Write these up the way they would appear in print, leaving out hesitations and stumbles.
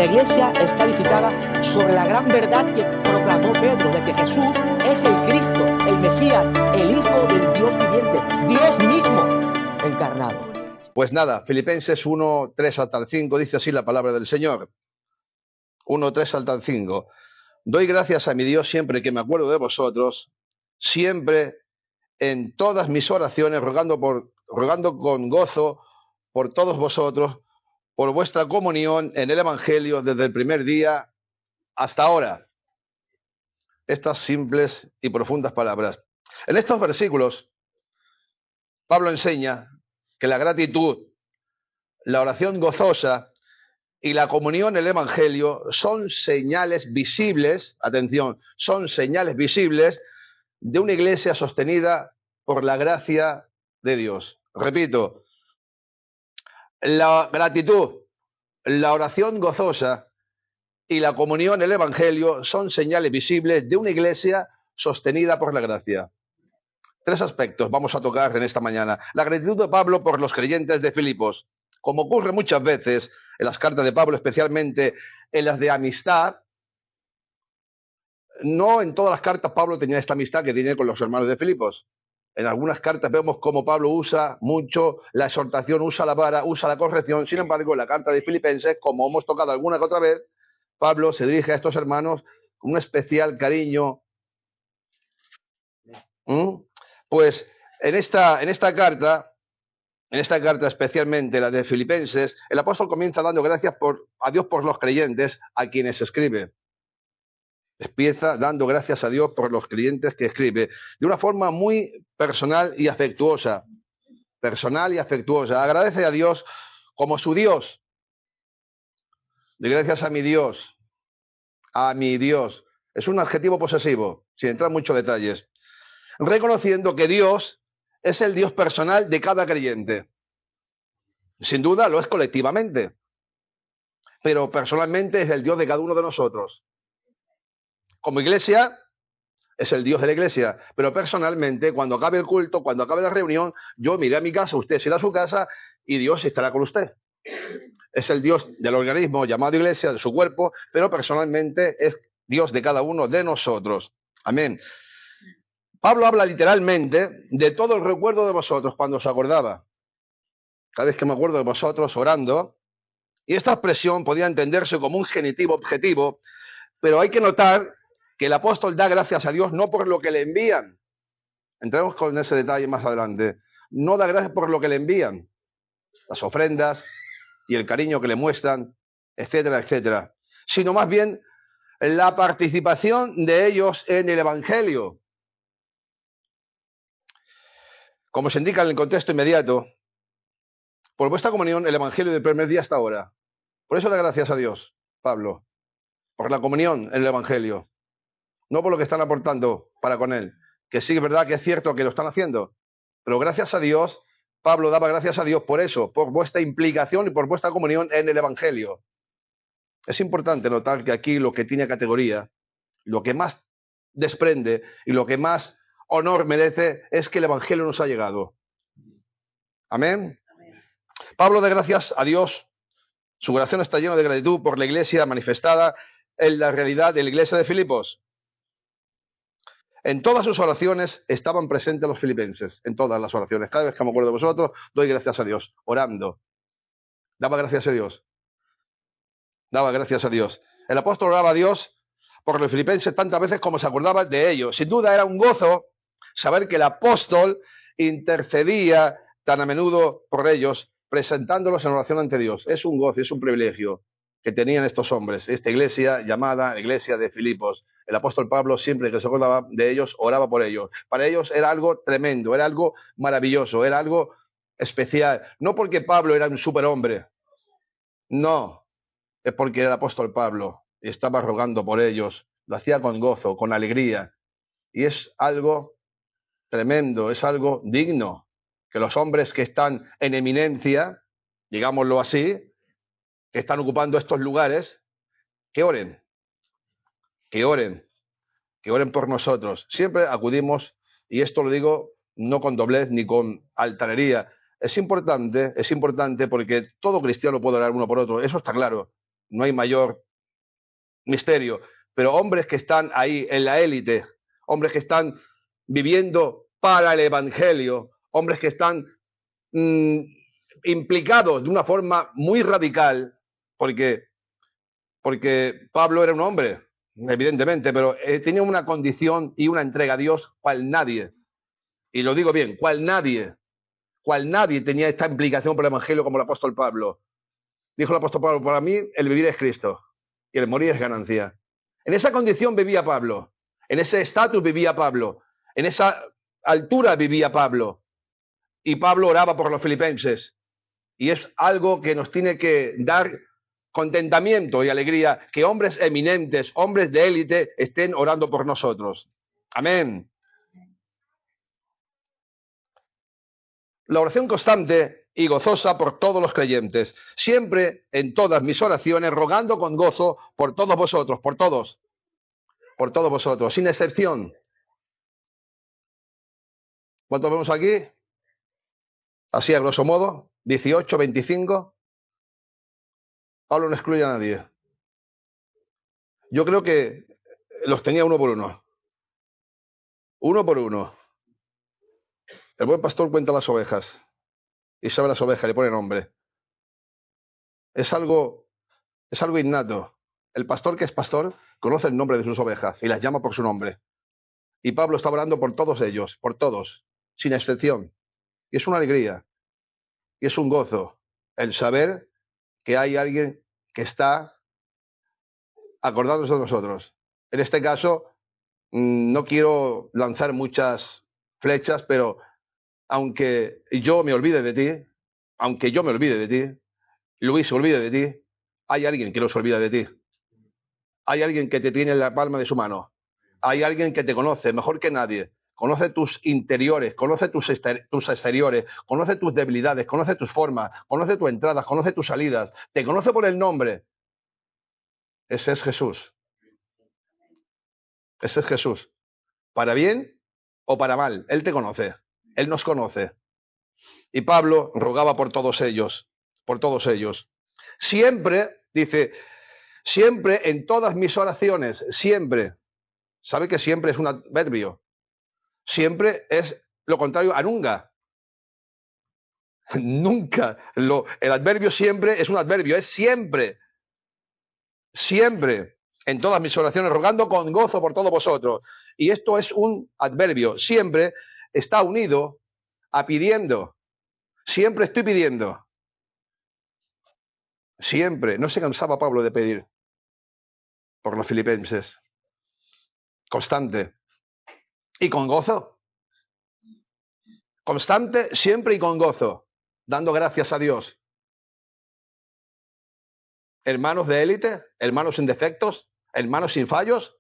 iglesia está edificada sobre la gran verdad que proclamó Pedro, de que Jesús es el Cristo, el Mesías, el Hijo del Dios viviente, Dios mismo encarnado. Pues nada, Filipenses 1, 3 hasta el 5, dice así la palabra del Señor. 1, 3 hasta el 5. Doy gracias a mi Dios siempre que me acuerdo de vosotros, siempre en todas mis oraciones, rogando con gozo por todos vosotros, por vuestra comunión en el Evangelio desde el primer día hasta ahora. Estas simples y profundas palabras. En estos versículos, Pablo enseña que la gratitud, la oración gozosa y la comunión en el Evangelio son señales visibles, atención, son señales visibles de una iglesia sostenida por la gracia de Dios. Repito, la gratitud, la oración gozosa y la comunión en el Evangelio son señales visibles de una iglesia sostenida por la gracia. Tres aspectos vamos a tocar en esta mañana. La gratitud de Pablo por los creyentes de Filipos. Como ocurre muchas veces en las cartas de Pablo, especialmente en las de amistad, no en todas las cartas Pablo tenía esta amistad que tiene con los hermanos de Filipos. En algunas cartas vemos cómo Pablo usa mucho la exhortación, usa la vara, usa la corrección. Sin embargo, en la carta de Filipenses, como hemos tocado alguna que otra vez, Pablo se dirige a estos hermanos con un especial cariño. Pues en esta carta especialmente la de Filipenses, el apóstol comienza dando gracias a Dios por los creyentes a quienes escribe. Empieza dando gracias a Dios por los creyentes que escribe, de una forma muy personal y afectuosa. Personal y afectuosa. Agradece a Dios como su Dios. De gracias a mi Dios. A mi Dios. Es un adjetivo posesivo, sin entrar en muchos detalles. Reconociendo que Dios es el Dios personal de cada creyente. Sin duda lo es colectivamente, pero personalmente es el Dios de cada uno de nosotros. Como iglesia, es el Dios de la iglesia, pero personalmente, cuando acabe el culto, cuando acabe la reunión, yo miré a mi casa, usted se irá a su casa y Dios estará con usted. Es el Dios del organismo llamado iglesia, de su cuerpo, pero personalmente es Dios de cada uno de nosotros. Amén. Pablo habla literalmente de todo el recuerdo de vosotros cuando os acordaba. Cada vez que me acuerdo de vosotros orando, y esta expresión podía entenderse como un genitivo objetivo, pero hay que notar que el apóstol da gracias a Dios no por lo que le envían. Entremos con ese detalle más adelante. No da gracias por lo que le envían, las ofrendas y el cariño que le muestran, etcétera, etcétera, sino más bien la participación de ellos en el Evangelio. Como se indica en el contexto inmediato, por vuestra comunión, el Evangelio del primer día hasta ahora. Por eso da gracias a Dios, Pablo, por la comunión en el Evangelio. No por lo que están aportando para con él, que sí es verdad que es cierto que lo están haciendo, pero gracias a Dios, Pablo daba gracias a Dios por eso, por vuestra implicación y por vuestra comunión en el Evangelio. Es importante notar que aquí lo que tiene categoría, lo que más desprende y lo que más honor merece es que el Evangelio nos ha llegado. Amén. Pablo da gracias a Dios, su corazón está lleno de gratitud por la iglesia manifestada en la realidad de la iglesia de Filipos. En todas sus oraciones estaban presentes los filipenses, en todas las oraciones. Cada vez que me acuerdo de vosotros, doy gracias a Dios, orando. Daba gracias a Dios. Daba gracias a Dios. El apóstol oraba a Dios por los filipenses tantas veces como se acordaba de ellos. Sin duda era un gozo saber que el apóstol intercedía tan a menudo por ellos, presentándolos en oración ante Dios. Es un gozo, es un privilegio que tenían estos hombres, esta iglesia llamada Iglesia de Filipos. El apóstol Pablo, siempre que se acordaba de ellos, oraba por ellos. Para ellos era algo tremendo, era algo maravilloso, era algo especial. No porque Pablo era un superhombre, no, es porque era el apóstol Pablo y estaba rogando por ellos. Lo hacía con gozo, con alegría. Y es algo tremendo, es algo digno, que los hombres que están en eminencia, digámoslo así, que están ocupando estos lugares, que oren, que oren, que oren por nosotros. Siempre acudimos, y esto lo digo no con doblez ni con altanería. Es importante porque todo cristiano puede orar uno por otro, eso está claro. no hay mayor misterio. Pero hombres que están ahí en la élite, hombres que están viviendo para el Evangelio, hombres que están implicados de una forma muy radical, porque Pablo era un hombre, evidentemente, pero tenía una condición y una entrega a Dios cual nadie. Y lo digo bien, cual nadie tenía esta implicación por el Evangelio como el apóstol Pablo. Dijo el apóstol Pablo, para mí el vivir es Cristo y el morir es ganancia. En esa condición vivía Pablo, en ese estatus vivía Pablo, en esa altura vivía Pablo. Y Pablo oraba por los filipenses. Y es algo que nos tiene que dar contentamiento y alegría que hombres eminentes, hombres de élite, estén orando por nosotros. Amén. La oración constante y gozosa por todos los creyentes, siempre en todas mis oraciones, rogando con gozo por todos vosotros, por todos vosotros, sin excepción. ¿Cuántos vemos aquí? Así a grosso modo, 18, 25. Pablo no excluye a nadie. Yo creo que los tenía uno por uno. Uno por uno. El buen pastor cuenta las ovejas y sabe las ovejas, le pone nombre. Es algo innato. El pastor que es pastor conoce el nombre de sus ovejas y las llama por su nombre. Y Pablo está orando por todos ellos, por todos, sin excepción. Y es una alegría, y es un gozo el saber que hay alguien que está acordándose de nosotros. En este caso, no quiero lanzar muchas flechas, pero aunque yo me olvide de ti, Luis se olvide de ti, hay alguien que no se olvida de ti. Hay alguien que te tiene en la palma de su mano. Hay alguien que te conoce mejor que nadie. Conoce tus interiores, conoce tus exteriores, conoce tus debilidades, conoce tus formas, conoce tus entradas, conoce tus salidas. Te conoce por el nombre. Ese es Jesús. Ese es Jesús. Para bien o para mal. Él te conoce. Él nos conoce. Y Pablo rogaba por todos ellos. Por todos ellos. Siempre, dice, siempre en todas mis oraciones, siempre. ¿Sabe que siempre es un adverbio? Siempre es lo contrario a nunca. Nunca. El adverbio siempre es un adverbio, es siempre. Siempre. En todas mis oraciones, rogando con gozo por todos vosotros. Y esto es un adverbio. Siempre está unido a pidiendo. Siempre estoy pidiendo. Siempre. No se cansaba Pablo de pedir por los filipenses. Constante. Y con gozo. Constante, siempre y con gozo. Dando gracias a Dios. Hermanos de élite, hermanos sin defectos, hermanos sin fallos.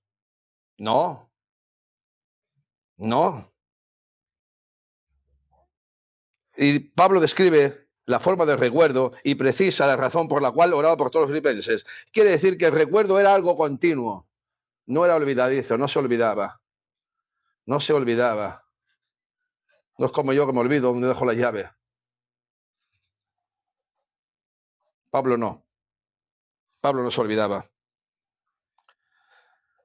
No. No. Y Pablo describe la forma del recuerdo y precisa la razón por la cual oraba por todos los filipenses. Quiere decir que el recuerdo era algo continuo. No era olvidadizo, no se olvidaba. No se olvidaba. No es como yo que me olvido donde dejo la llave. Pablo no. Pablo no se olvidaba.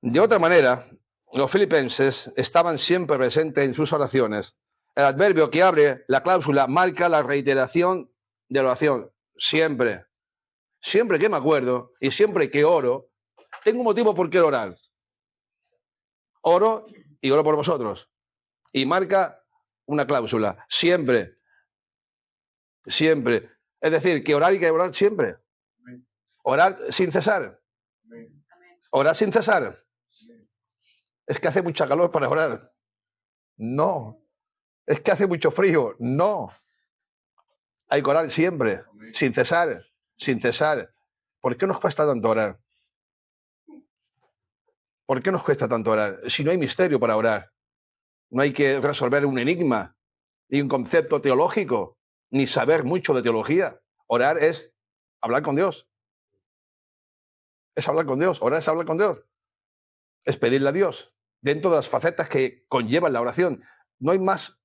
De otra manera, los filipenses estaban siempre presentes en sus oraciones. El adverbio que abre la cláusula marca la reiteración de la oración. Siempre. Siempre que me acuerdo y siempre que oro, tengo un motivo por qué orar. Oro y oro por vosotros. Y marca una cláusula. Siempre. Siempre. Es decir, que orar y que orar siempre. Orar sin cesar. Orar sin cesar. Es que hace mucha calor para orar. No. Es que hace mucho frío. No. Hay que orar siempre. Sin cesar. Sin cesar. ¿Por qué nos cuesta tanto orar? ¿Por qué nos cuesta tanto orar? Si no hay misterio para orar. No hay que resolver un enigma, ni un concepto teológico, ni saber mucho de teología. Orar es hablar con Dios. Es hablar con Dios. Orar es hablar con Dios. Es pedirle a Dios. Dentro de las facetas que conllevan la oración. No hay más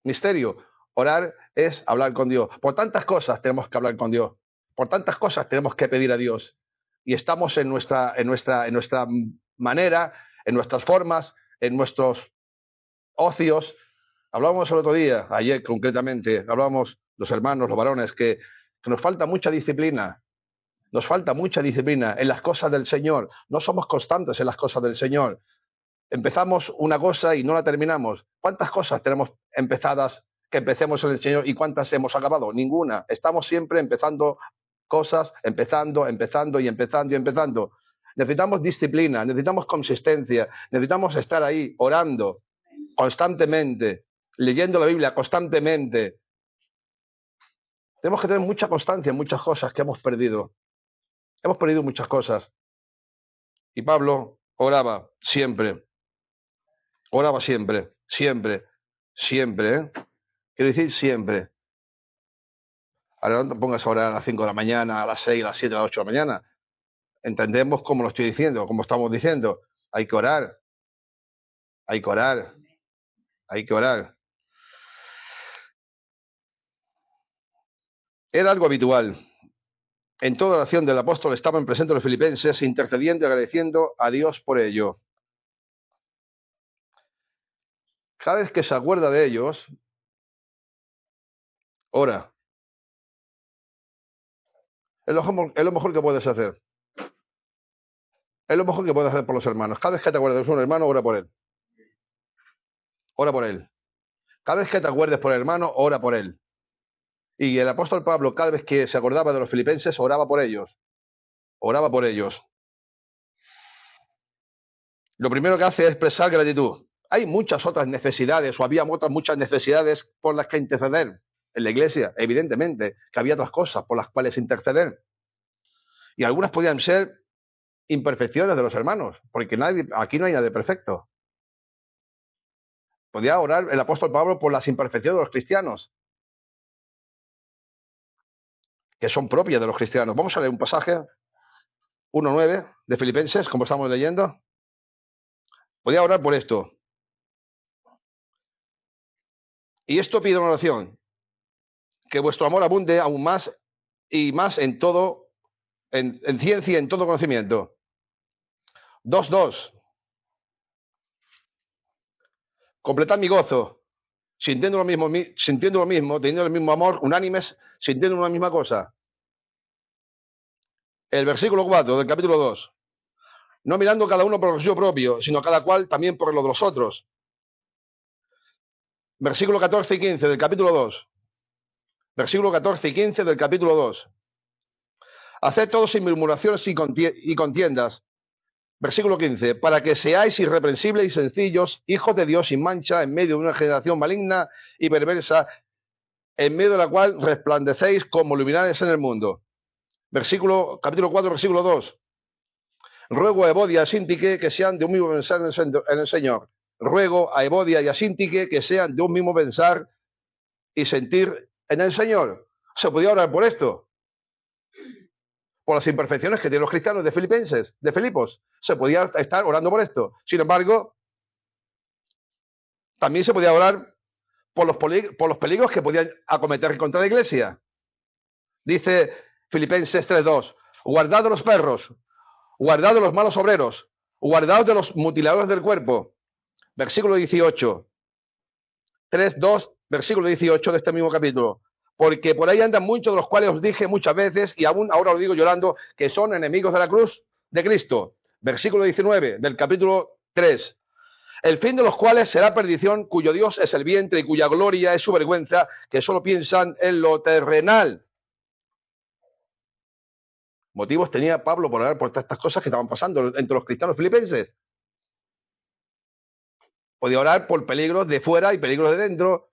misterio. Orar es hablar con Dios. Por tantas cosas tenemos que hablar con Dios. Por tantas cosas tenemos que pedir a Dios. y estamos en nuestra manera, en nuestras formas, en nuestros ocios. Hablábamos el otro día, ayer concretamente, hablábamos los hermanos, los varones, que nos falta mucha disciplina. Nos falta mucha disciplina en las cosas del Señor. No somos constantes en las cosas del Señor. Empezamos una cosa y no la terminamos. ¿Cuántas cosas tenemos empezadas que empecemos en el Señor y cuántas hemos acabado? Ninguna. Estamos siempre empezando cosas, empezando. Necesitamos disciplina, necesitamos consistencia, necesitamos estar ahí orando constantemente, leyendo la Biblia constantemente. Tenemos que tener mucha constancia en muchas cosas que hemos perdido. Hemos perdido muchas cosas. Y Pablo oraba siempre. Oraba siempre, siempre, siempre, ¿eh? Quiero decir siempre. Ahora no te pongas a orar a las 5 de la mañana, a las 6, a las 7, a las 8 de la mañana. Entendemos cómo lo estoy diciendo, cómo estamos diciendo. Hay que orar. Hay que orar. Hay que orar. Era algo habitual. En toda la acción del apóstol estaban presentes los filipenses, intercediendo y agradeciendo a Dios por ello. Cada vez que se acuerda de ellos, ora. Es lo mejor que puedes hacer. Es lo mejor que puedes hacer por los hermanos. Cada vez que te acuerdes de un hermano, ora por él. Ora por él. Cada vez que te acuerdes por el hermano, ora por él. Y el apóstol Pablo, cada vez que se acordaba de los filipenses, oraba por ellos. Oraba por ellos. Lo primero que hace es expresar gratitud. Hay muchas otras necesidades, o había otras muchas necesidades por las que interceder en la iglesia. Evidentemente que había otras cosas por las cuales interceder. Y algunas podían ser imperfecciones de los hermanos, porque aquí no hay nadie perfecto. Podía orar el apóstol Pablo por las imperfecciones de los cristianos, que son propias de los cristianos. Vamos a leer un pasaje, 1:9 de Filipenses, como estamos leyendo. Podía orar por esto. Y esto pido en oración, que vuestro amor abunde aún más y más en todo, en ciencia y en todo conocimiento. 2:2. Completad mi gozo, sintiendo lo mismo, teniendo el mismo amor, unánimes, sintiendo una misma cosa. El versículo 4 del capítulo 2. No mirando cada uno por lo suyo propio, sino cada cual también por lo de los otros. Versículo 14 y 15 del capítulo 2. Versículo 14 y 15 del capítulo 2. Haced todo sin murmuraciones y contiendas. Versículo 15. Para que seáis irreprensibles y sencillos, hijos de Dios sin mancha, en medio de una generación maligna y perversa, en medio de la cual resplandecéis como luminares en el mundo. Capítulo 4, versículo 2. Ruego a Evodia y a Síntique que sean de un mismo pensar en el Señor. Ruego a Evodia y a Síntique que sean de un mismo pensar y sentir en el Señor. Se podía orar por esto. Por las imperfecciones que tienen los cristianos de Filipos. Se podía estar orando por esto. Sin embargo, también se podía orar por los peligros que podían acometer contra la iglesia. Dice Filipenses 3:2. Guardad de los perros, guardad de los malos obreros, guardad de los mutiladores del cuerpo. Versículo 18. 3:2, versículo 18 de este mismo capítulo. Porque por ahí andan muchos de los cuales os dije muchas veces, y aún ahora os digo llorando, que son enemigos de la cruz de Cristo. Versículo 19 del capítulo 3. El fin de los cuales será perdición, cuyo Dios es el vientre y cuya gloria es su vergüenza, que solo piensan en lo terrenal. Motivos tenía Pablo por orar por todas estas cosas que estaban pasando entre los cristianos filipenses. Podía orar por peligros de fuera y peligros de dentro,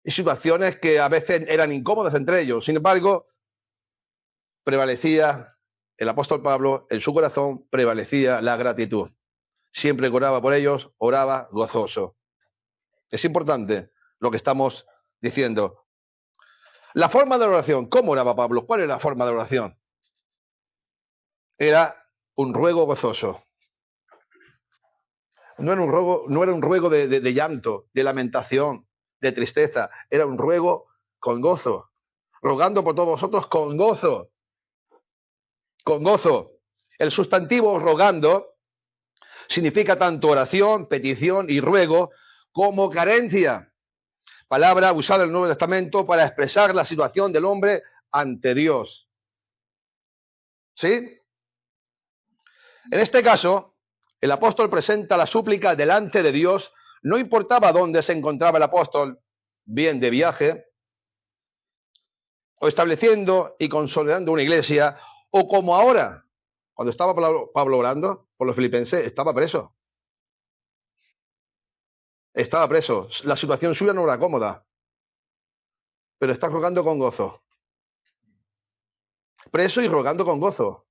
y situaciones que a veces eran incómodas entre ellos. Sin embargo, prevalecía el apóstol Pablo, en su corazón prevalecía la gratitud. Siempre que oraba por ellos, oraba gozoso. Es importante lo que estamos diciendo. La forma de oración, ¿cómo oraba Pablo? ¿Cuál era la forma de oración? Era un ruego gozoso. No era un ruego de llanto, de lamentación, de tristeza. Era un ruego con gozo. Rogando por todos vosotros con gozo. Con gozo. El sustantivo rogando significa tanto oración, petición y ruego como carencia. Palabra usada en el Nuevo Testamento para expresar la situación del hombre ante Dios. ¿Sí? En este caso, el apóstol presenta la súplica delante de Dios. No importaba dónde se encontraba el apóstol, bien de viaje, o estableciendo y consolidando una iglesia, o como ahora, cuando estaba Pablo orando por los filipenses, estaba preso. Estaba preso. La situación suya no era cómoda, pero está rogando con gozo. Preso y rogando con gozo.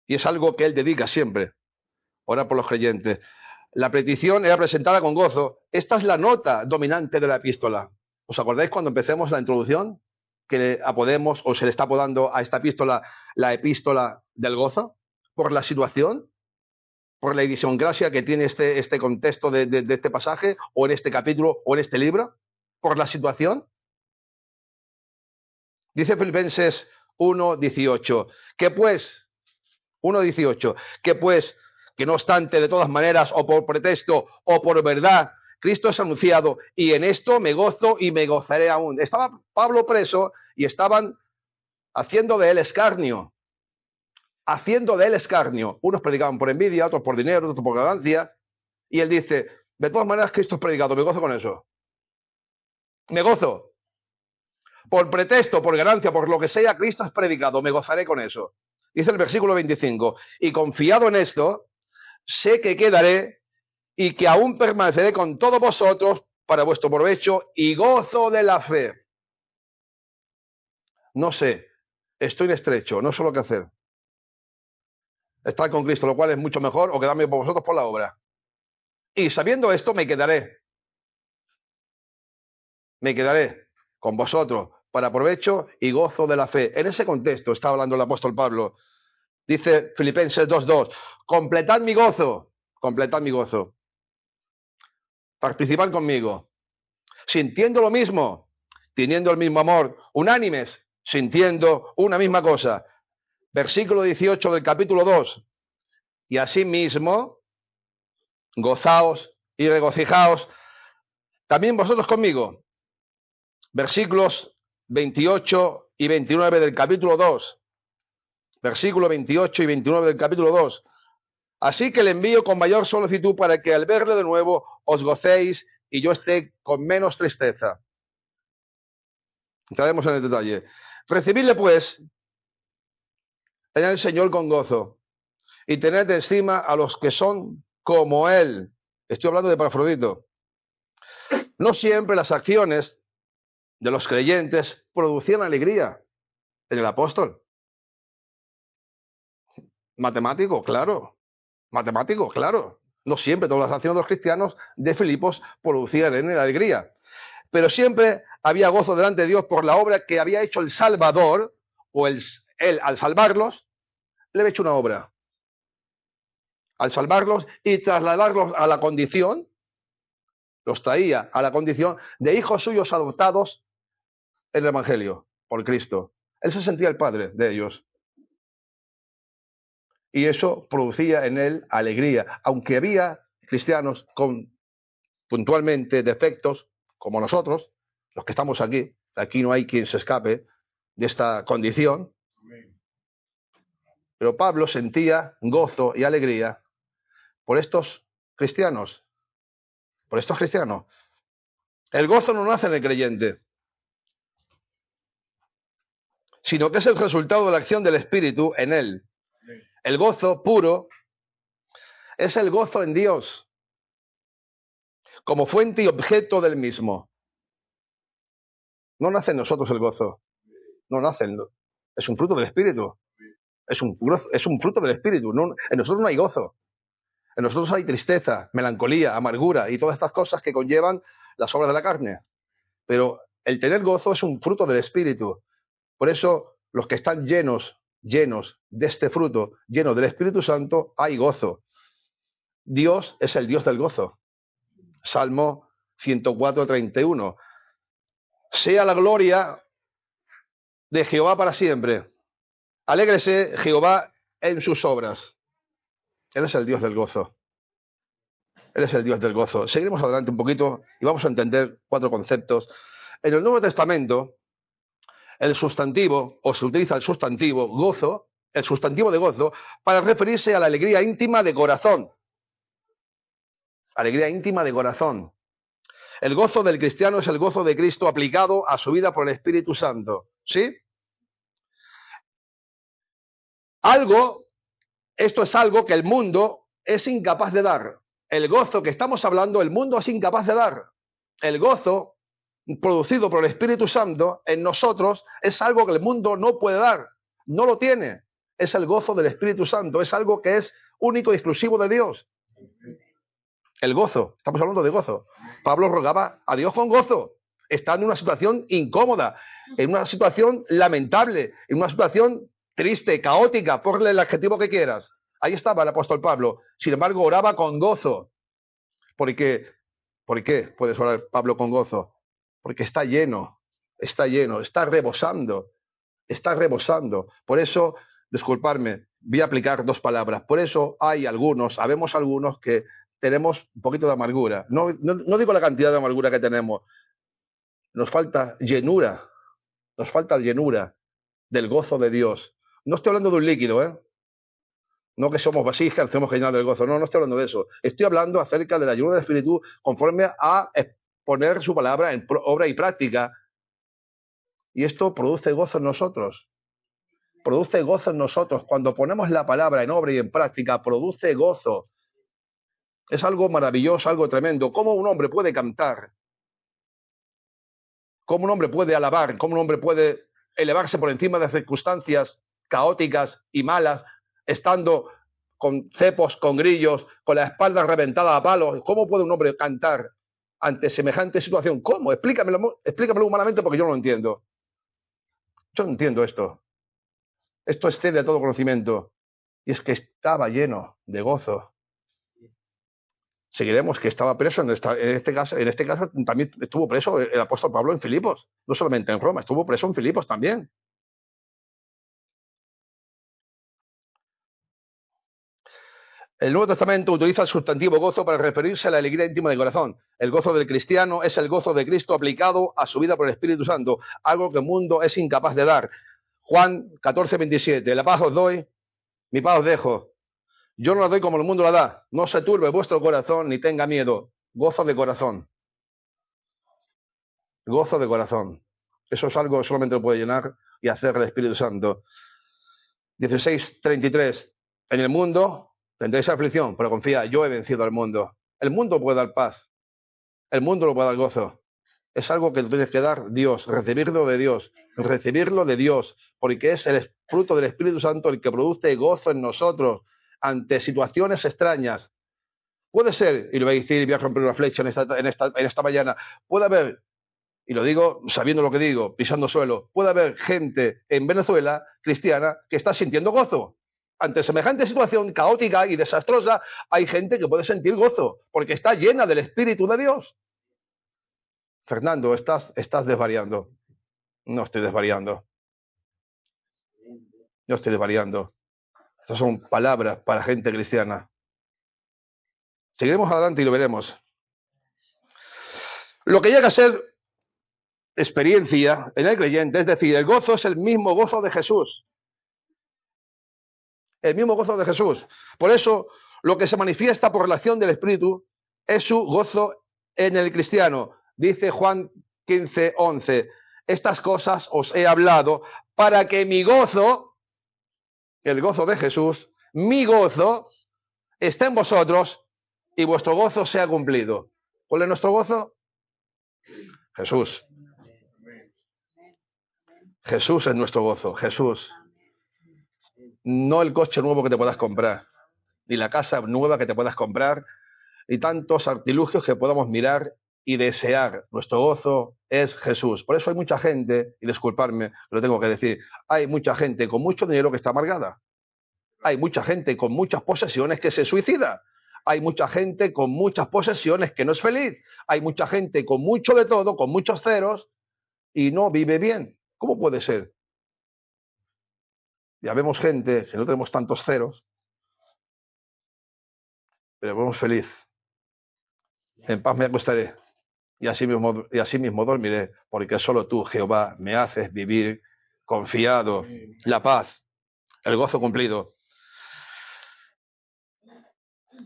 Y es algo que él dedica siempre, orar por los creyentes. La petición era presentada con gozo. Esta es la nota dominante de la epístola. ¿Os acordáis cuando empecemos la introducción? Que le apodemos, o se le está apodando a esta epístola, la epístola del gozo, por la situación, por la idiosincrasia que tiene este contexto de este pasaje, o en este capítulo, o en este libro, por la situación. Dice Filipenses 1:18, que pues, 1:18, que no obstante, de todas maneras, o por pretexto, o por verdad, Cristo es anunciado, y en esto me gozo y me gozaré aún. Estaba Pablo preso y estaban haciendo de él escarnio. Haciendo de él escarnio. Unos predicaban por envidia, otros por dinero, otros por ganancias. Y él dice, de todas maneras, Cristo es predicado, me gozo con eso. Me gozo. Por pretexto, por ganancia, por lo que sea, Cristo es predicado, me gozaré con eso. Dice el versículo 25, y confiado en esto, sé que quedaré y que aún permaneceré con todos vosotros para vuestro provecho y gozo de la fe. No sé, estoy en estrecho, no sé lo que hacer. Estar con Cristo, lo cual es mucho mejor, o quedarme por vosotros por la obra. Y sabiendo esto, me quedaré. Me quedaré con vosotros para provecho y gozo de la fe. En ese contexto está hablando el apóstol Pablo. Dice Filipenses 2:2, completad mi gozo, completad mi gozo. Participad conmigo, sintiendo lo mismo, teniendo el mismo amor, unánimes, sintiendo una misma cosa. Versículo 18 del capítulo 2. Y asimismo, gozaos y regocijaos también vosotros conmigo. Versículos 28 y 29 del capítulo 2. Versículo 28 y 29 del capítulo 2. Así que le envío con mayor solicitud para que al verle de nuevo os gocéis y yo esté con menos tristeza. Entraremos en el detalle. Recibidle pues en el Señor con gozo y tened encima a los que son como Él. Estoy hablando de Epafrodito. No siempre las acciones de los creyentes producían alegría en el apóstol. Matemático, claro. Matemático, claro. No siempre todas las acciones de los cristianos de Filipos producían en él alegría. Pero siempre había gozo delante de Dios por la obra que había hecho el Salvador, o él al salvarlos, le había hecho una obra. Al salvarlos y trasladarlos a la condición, los traía a la condición de hijos suyos adoptados en el Evangelio, por Cristo. Él se sentía el padre de ellos. Y eso producía en él alegría, aunque había cristianos con puntualmente defectos, como nosotros, los que estamos aquí. Aquí no hay quien se escape de esta condición. Pero Pablo sentía gozo y alegría por estos cristianos. Por estos cristianos. El gozo no nace en el creyente, sino que es el resultado de la acción del Espíritu en él. El gozo puro es el gozo en Dios, como fuente y objeto del mismo. No nace en nosotros el gozo. No nace. Es un fruto del Espíritu. Es un fruto del Espíritu. No, en nosotros no hay gozo. En nosotros hay tristeza, melancolía, amargura y todas estas cosas que conllevan las obras de la carne. Pero el tener gozo es un fruto del Espíritu. Por eso los que están llenos de este fruto, llenos del Espíritu Santo, hay gozo. Dios es el Dios del gozo. Salmo 104:31. Sea la gloria de Jehová para siempre. Alégrese Jehová en sus obras. Él es el Dios del gozo. Él es el Dios del gozo. Seguiremos adelante un poquito y vamos a entender 4 conceptos. En el Nuevo Testamento, el sustantivo, o se utiliza el sustantivo gozo, el sustantivo de gozo, para referirse a la alegría íntima de corazón. Alegría íntima de corazón. El gozo del cristiano es el gozo de Cristo aplicado a su vida por el Espíritu Santo. ¿Sí? Esto es algo que el mundo es incapaz de dar. El gozo que estamos hablando, el mundo es incapaz de dar. El gozo producido por el Espíritu Santo en nosotros es algo que el mundo no puede dar, no lo tiene. Es el gozo del Espíritu Santo, es algo que es único y exclusivo de Dios. El gozo, estamos hablando de gozo. Pablo rogaba a Dios con gozo. Está en una situación incómoda, en una situación lamentable, en una situación triste, caótica, ponle el adjetivo que quieras. Ahí estaba el apóstol Pablo. Sin embargo, oraba con gozo. ¿Por qué puedes orar Pablo con gozo? Porque está lleno, está rebosando, está rebosando. Por eso, disculparme, voy a aplicar 2 palabras. Por eso habemos algunos que tenemos un poquito de amargura. No digo la cantidad de amargura que tenemos. Nos falta llenura del gozo de Dios. No estoy hablando de un líquido, ¿eh? No que somos vasijas, que tenemos que llenar del gozo. No estoy hablando de eso. Estoy hablando acerca de la llenura del Espíritu conforme a poner su palabra en obra y práctica. Y esto produce gozo en nosotros. Produce gozo en nosotros. Cuando ponemos la palabra en obra y en práctica, produce gozo. Es algo maravilloso, algo tremendo. ¿Cómo un hombre puede cantar? ¿Cómo un hombre puede alabar? ¿Cómo un hombre puede elevarse por encima de circunstancias caóticas y malas, estando con cepos, con grillos, con la espalda reventada a palos? ¿Cómo puede un hombre cantar ante semejante situación? ¿Cómo? Explícamelo humanamente, porque yo no lo entiendo. Yo no entiendo esto. Esto excede a todo conocimiento. Y es que estaba lleno de gozo. Seguiremos que estaba preso en este caso también estuvo preso el apóstol Pablo en Filipos, no solamente en Roma, estuvo preso en Filipos también. El Nuevo Testamento utiliza el sustantivo gozo para referirse a la alegría íntima de corazón. El gozo del cristiano es el gozo de Cristo aplicado a su vida por el Espíritu Santo, algo que el mundo es incapaz de dar. Juan 14:27, la paz os doy, mi paz os dejo. Yo no la doy como el mundo la da. No se turbe vuestro corazón ni tenga miedo. Gozo de corazón. Gozo de corazón. Eso es algo que solamente lo puede llenar y hacer el Espíritu Santo. 16:33. En el mundo tendréis aflicción, pero confía, yo he vencido al mundo. El mundo puede dar paz. El mundo lo puede dar gozo. Es algo que tú tienes que dar Dios, recibirlo de Dios, porque es el fruto del Espíritu Santo el que produce gozo en nosotros ante situaciones extrañas. Puede ser, y lo voy a decir y voy a romper una flecha en esta mañana, puede haber, y lo digo sabiendo lo que digo, pisando suelo, puede haber gente en Venezuela cristiana que está sintiendo gozo. Ante semejante situación caótica y desastrosa, hay gente que puede sentir gozo, porque está llena del Espíritu de Dios. Fernando, estás desvariando. No estoy desvariando. No estoy desvariando. Estas son palabras para gente cristiana. Seguiremos adelante y lo veremos. Lo que llega a ser experiencia en el creyente, es decir, el gozo es el mismo gozo de Jesús. El mismo gozo de Jesús. Por eso, lo que se manifiesta por relación del Espíritu es su gozo en el cristiano. Dice Juan 15:11, estas cosas os he hablado para que mi gozo, el gozo de Jesús, mi gozo, esté en vosotros y vuestro gozo sea cumplido. ¿Cuál es nuestro gozo? Jesús. Jesús es nuestro gozo, Jesús. No el coche nuevo que te puedas comprar, ni la casa nueva que te puedas comprar, ni tantos artilugios que podamos mirar y desear. Nuestro gozo es Jesús. Por eso hay mucha gente, y disculparme, lo tengo que decir, hay mucha gente con mucho dinero que está amargada. Hay mucha gente con muchas posesiones que se suicida. Hay mucha gente con muchas posesiones que no es feliz. Hay mucha gente con mucho de todo, con muchos ceros, y no vive bien. ¿Cómo puede ser? Ya vemos gente que no tenemos tantos ceros, pero vemos feliz. En paz me acostaré y así mismo dormiré, porque solo tú, Jehová, me haces vivir confiado. La paz, el gozo cumplido.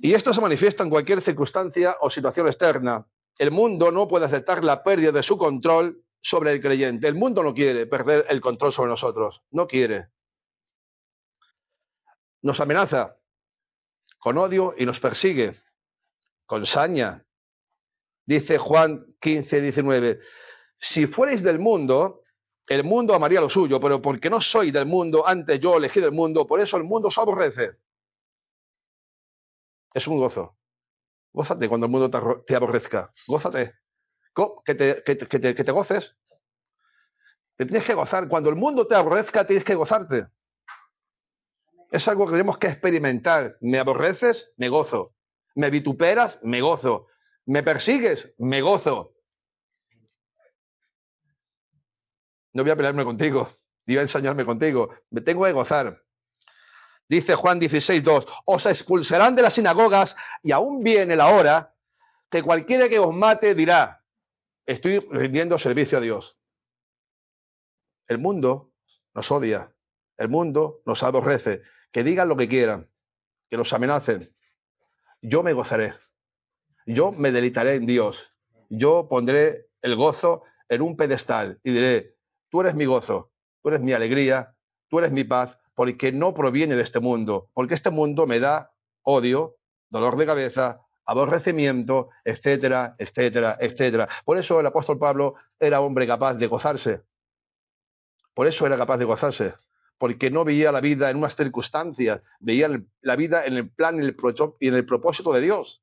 Y esto se manifiesta en cualquier circunstancia o situación externa. El mundo no puede aceptar la pérdida de su control sobre el creyente. El mundo no quiere perder el control sobre nosotros. No quiere. Nos amenaza con odio y nos persigue con saña. Dice Juan 15:19, si fuerais del mundo, el mundo amaría lo suyo, pero porque no soy del mundo, antes yo elegí del mundo, por eso el mundo os aborrece. Es un gozo. Gózate cuando el mundo te aborrezca. Gózate. Que te goces. Te tienes que gozar. Cuando el mundo te aborrezca, tienes que gozarte. Es algo que tenemos que experimentar. Me aborreces, me gozo. Me vituperas, me gozo. Me persigues, me gozo. No voy a pelearme contigo. Ni voy a ensañarme contigo. Me tengo que gozar. Dice Juan 16:2, os expulsarán de las sinagogas y aún viene la hora que cualquiera que os mate dirá, estoy rindiendo servicio a Dios. El mundo nos odia. El mundo nos aborrece. Que digan lo que quieran. Que nos amenacen. Yo me gozaré. Yo me deleitaré en Dios. Yo pondré el gozo en un pedestal y diré, tú eres mi gozo, tú eres mi alegría, tú eres mi paz, porque no proviene de este mundo, porque este mundo me da odio, dolor de cabeza, aborrecimiento, etcétera, etcétera, etcétera. Por eso el apóstol Pablo era hombre capaz de gozarse. Por eso era capaz de gozarse, porque no veía la vida en unas circunstancias, veía la vida en el plan y en el propósito de Dios.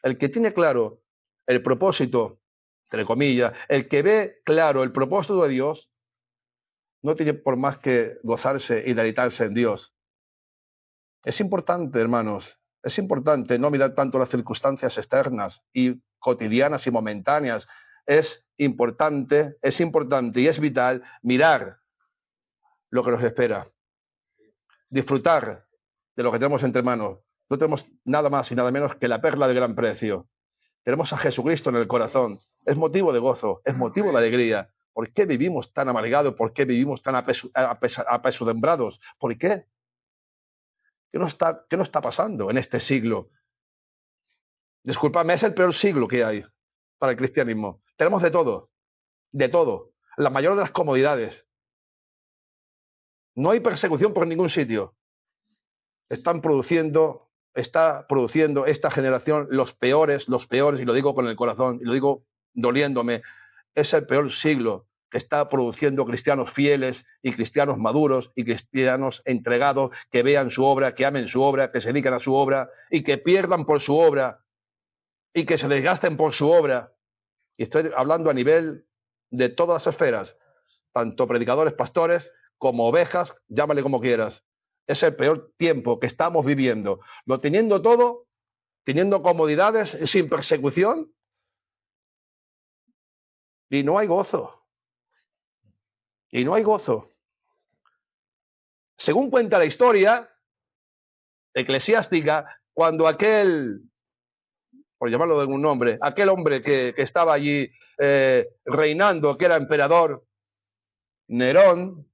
El que tiene claro el propósito, entre comillas, el que ve claro el propósito de Dios, no tiene por más que gozarse y deleitarse en Dios. Es importante, hermanos, es importante no mirar tanto las circunstancias externas y cotidianas y momentáneas. Es importante y es vital mirar lo que nos espera. Disfrutar de lo que tenemos entre manos. No tenemos nada más y nada menos que la perla de gran precio. Tenemos a Jesucristo en el corazón. Es motivo de gozo, es motivo de alegría. ¿Por qué vivimos tan amargados? ¿Por qué vivimos tan apesadumbrados? ¿Por qué? ¿Qué no está pasando en este siglo? Disculpadme, es el peor siglo que hay para el cristianismo. Tenemos de todo, la mayor de las comodidades. No hay persecución por ningún sitio. Está produciendo esta generación los peores, y lo digo con el corazón, y lo digo doliéndome, es el peor siglo que está produciendo cristianos fieles y cristianos maduros y cristianos entregados que vean su obra, que amen su obra, que se dediquen a su obra y que pierdan por su obra y que se desgasten por su obra. Y estoy hablando a nivel de todas las esferas, tanto predicadores, pastores, como ovejas, llámale como quieras. Es el peor tiempo que estamos viviendo. Lo teniendo todo, teniendo comodidades, sin persecución, y no hay gozo. Y no hay gozo. Según cuenta la historia eclesiástica, cuando aquel, por llamarlo de algún nombre, aquel hombre que estaba allí reinando, que era emperador, Nerón,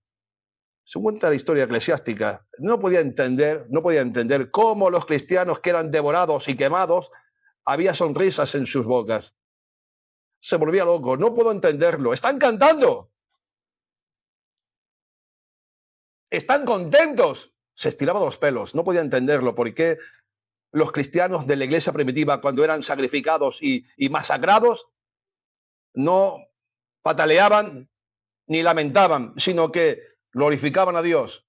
según cuenta la historia eclesiástica, no podía entender cómo los cristianos que eran devorados y quemados, había sonrisas en sus bocas. Se volvía loco, no puedo entenderlo. Están cantando. Están contentos. Se estiraba los pelos, no podía entenderlo. ¿Por qué los cristianos de la iglesia primitiva, cuando eran sacrificados y masacrados, no pataleaban ni lamentaban, sino que glorificaban a Dios?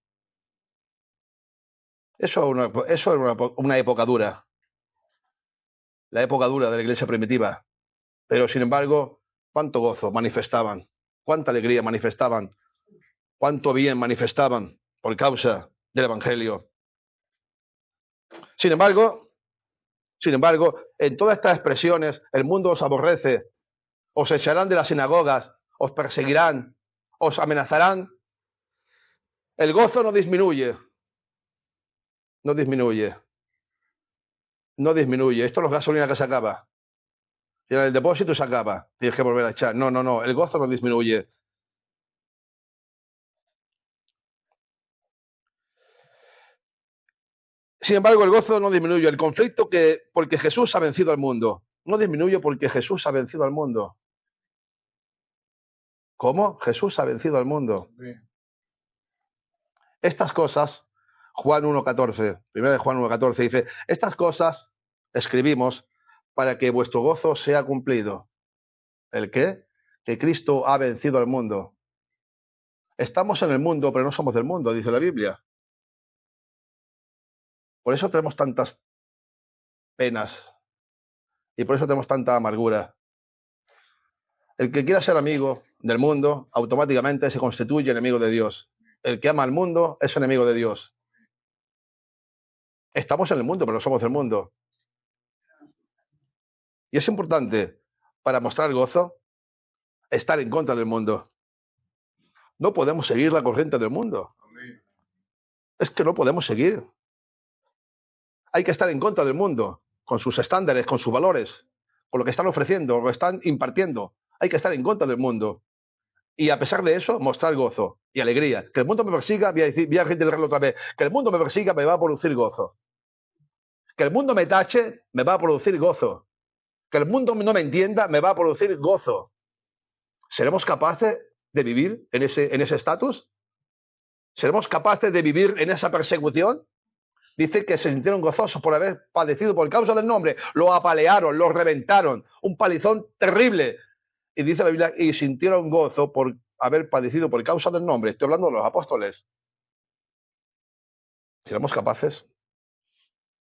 Eso era una época dura. La época dura de la iglesia primitiva. Pero, sin embargo, cuánto gozo manifestaban, cuánta alegría manifestaban, cuánto bien manifestaban por causa del Evangelio. Sin embargo, en todas estas expresiones, el mundo os aborrece, os echarán de las sinagogas, os perseguirán, os amenazarán. El gozo no disminuye. No disminuye. No disminuye. Esto es la gasolina que se acaba. Y en el depósito se acaba. Tienes que volver a echar. No, no, no. El gozo no disminuye. Sin embargo, el gozo no disminuye. El conflicto porque Jesús ha vencido al mundo. No disminuye porque Jesús ha vencido al mundo. ¿Cómo? Jesús ha vencido al mundo. Estas cosas, Juan 1.14, 1 de Juan 1.14 dice, estas cosas escribimos para que vuestro gozo sea cumplido. ¿El qué? Que Cristo ha vencido al mundo. Estamos en el mundo, pero no somos del mundo, dice la Biblia. Por eso tenemos tantas penas y por eso tenemos tanta amargura. El que quiera ser amigo del mundo, automáticamente se constituye enemigo de Dios. El que ama al mundo es enemigo de Dios. Estamos en el mundo, pero no somos del mundo. Y es importante, para mostrar gozo, estar en contra del mundo. No podemos seguir la corriente del mundo. Es que no podemos seguir. Hay que estar en contra del mundo, con sus estándares, con sus valores, con lo que están ofreciendo, lo que están impartiendo. Hay que estar en contra del mundo. Y a pesar de eso, mostrar gozo y alegría. Que el mundo me persiga, voy a reiterarlo otra vez, que el mundo me persiga me va a producir gozo. Que el mundo me tache me va a producir gozo. Que el mundo no me entienda me va a producir gozo. ¿Seremos capaces de vivir en ese estatus? ¿Seremos capaces de vivir en esa persecución? Dice que se sintieron gozosos por haber padecido por causa del nombre. Lo apalearon, lo reventaron. Un palizón terrible. Y dice la Biblia, y sintieron gozo por haber padecido por causa del nombre. Estoy hablando de los apóstoles. ¿Seremos capaces